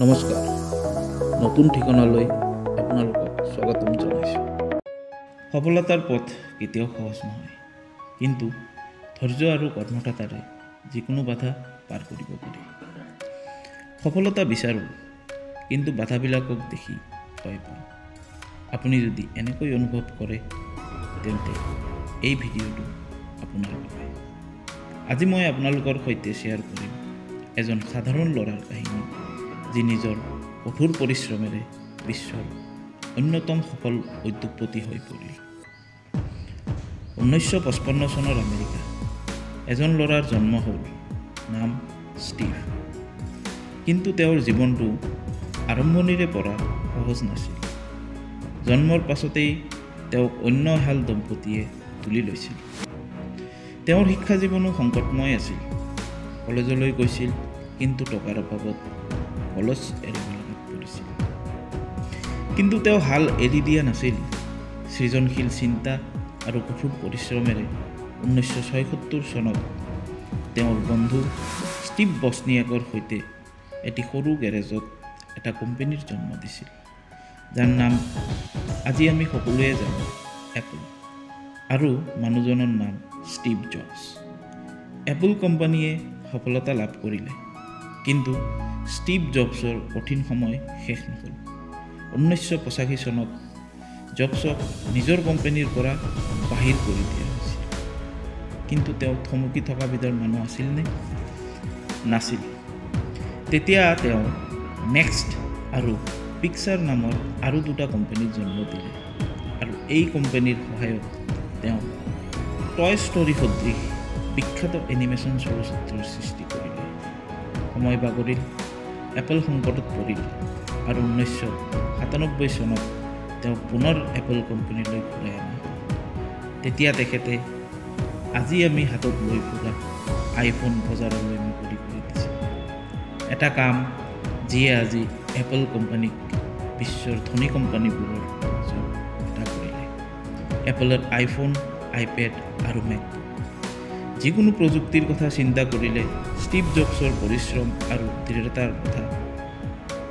নমস্কাৰ, নতুন ঠিকনালৈ আপোনালোকক স্বাগতম জনাইছোঁ। সফলতাৰ পথ কেতিয়াও সহজ নহয়, কিন্তু ধৈৰ্য আৰু কৰ্মঠতাৰে যিকোনো বাধা পাৰ কৰিব পাৰি। সফলতা বিচাৰোঁ, কিন্তু বাধাবিলাকক দেখি ভয় পাওঁ। আপুনি যদি এনেকৈ অনুভৱ কৰে, তেন্তে এই ভিডিঅ'টো আপোনাৰ বাবে। আজি মই আপোনালোকৰ সৈতে শ্বেয়াৰ কৰিম এজন সাধাৰণ ল'ৰাৰ কাহিনী, যি নিজৰ কঠোৰ পৰিশ্ৰমেৰে বিশ্বৰ অন্যতম সফল উদ্যোগপতি হৈ পৰিল। 1955 চনৰ আমেৰিকা। এজন ল'ৰাৰ জন্ম হ'ল, নাম ষ্টিভ। কিন্তু তেওঁৰ জীৱনটো আৰম্ভণিৰে পৰা সহজ নাছিল। জন্মৰ পাছতেই তেওঁক অন্য এহাল দম্পতীয়ে তুলি লৈছিল। তেওঁৰ শিক্ষা জীৱনো সংকটময় আছিল। কলেজলৈ গৈছিল, কিন্তু টকাৰ অভাৱত কলেজ এৰিব লগাত পৰিছিল। কিন্তু তেওঁ হাল এৰি দিয়া নাছিল। সৃজনশীল চিন্তা আৰু কঠোৰ পৰিশ্ৰমেৰে 1976 চনত তেওঁৰ বন্ধু ষ্টিভ বছনিয়াকৰ সৈতে এটি সৰু গেৰেজত এটা কোম্পানীৰ জন্ম দিছিল, যাৰ নাম আজি আমি সকলোৱে জানো, এপল। আৰু মানুহজনৰ নাম ষ্টিভ জবছ। এপল কোম্পানীয়ে সফলতা লাভ কৰিলে, কিন্তু ষ্টিভ জবছৰ কঠিন সময় শেষ নহ'ল। 1985 চনত জবছক নিজৰ কোম্পানীৰ পৰা বাহিৰ কৰি দিয়া হৈছিল। কিন্তু তেওঁ থমকি থকা বিধৰ মানুহ আছিলনে? নাছিল। তেতিয়া তেওঁ নেক্সট আৰু পিক্সাৰ নামৰ আৰু দুটা কোম্পানীত জন্ম দিলে, আৰু এই কোম্পানীৰ সহায়ত তেওঁ টয় ষ্টৰী সদৃশ বিখ্যাত এনিমেশ্যন চলচ্চিত্ৰৰ সৃষ্টি কৰিলে। সময় বাগৰিল, এপল সংকটত পৰিল, আৰু 1997 চনত তেওঁ পুনৰ এপল কোম্পানীলৈ ঘূৰাই আনে। তেতিয়া তেখেতে আজি আমি হাতত লৈ ফুৰা আইফোন বজাৰলৈ মুকলি কৰি দিছিল। এটা কাম যিয়ে আজি এপল কোম্পানীক বিশ্বৰ ধনী কোম্পানীবোৰৰ মাজত এটা কৰিলে। এপলৰ আইফোন, আইপেড আৰু মেকবুক। যিকোনো প্ৰযুক্তিৰ কথা চিন্তা কৰিলে ষ্টিভ জবছৰ পৰিশ্ৰম আৰু দৃঢ়তাৰ কথা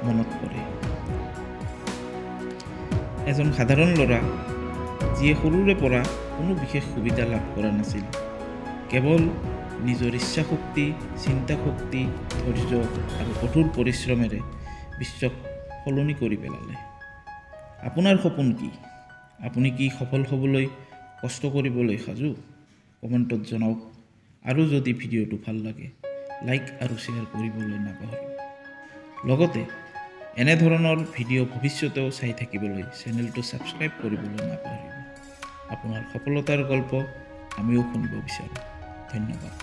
মনত পৰে। এজন সাধাৰণ ল'ৰা, যিয়ে সৰুৰে পৰা কোনো বিশেষ সুবিধা লাভ কৰা নাছিল, কেৱল নিজৰ ইচ্ছাশক্তি, চিন্তাশক্তি, ধৈৰ্য আৰু কঠোৰ পৰিশ্ৰমেৰে বিশ্বক সলনি কৰি পেলালে। আপোনাৰ সপোন কি? আপুনি কি সফল হ'বলৈ কষ্ট কৰিবলৈ সাজু? কমেণ্টত জনাওক। আৰু যদি ভিডিঅ'টো ভাল লাগে, লাইক আৰু শ্বেয়াৰ কৰিবলৈ নাপাহৰিব। লগতে এনেধৰণৰ ভিডিঅ' ভৱিষ্যতেও চাই থাকিবলৈ চেনেলটো ছাবস্ক্ৰাইব কৰিবলৈ নাপাহৰিব। আপোনাৰ সফলতাৰ গল্প আমিও শুনিব বিচাৰোঁ। ধন্যবাদ।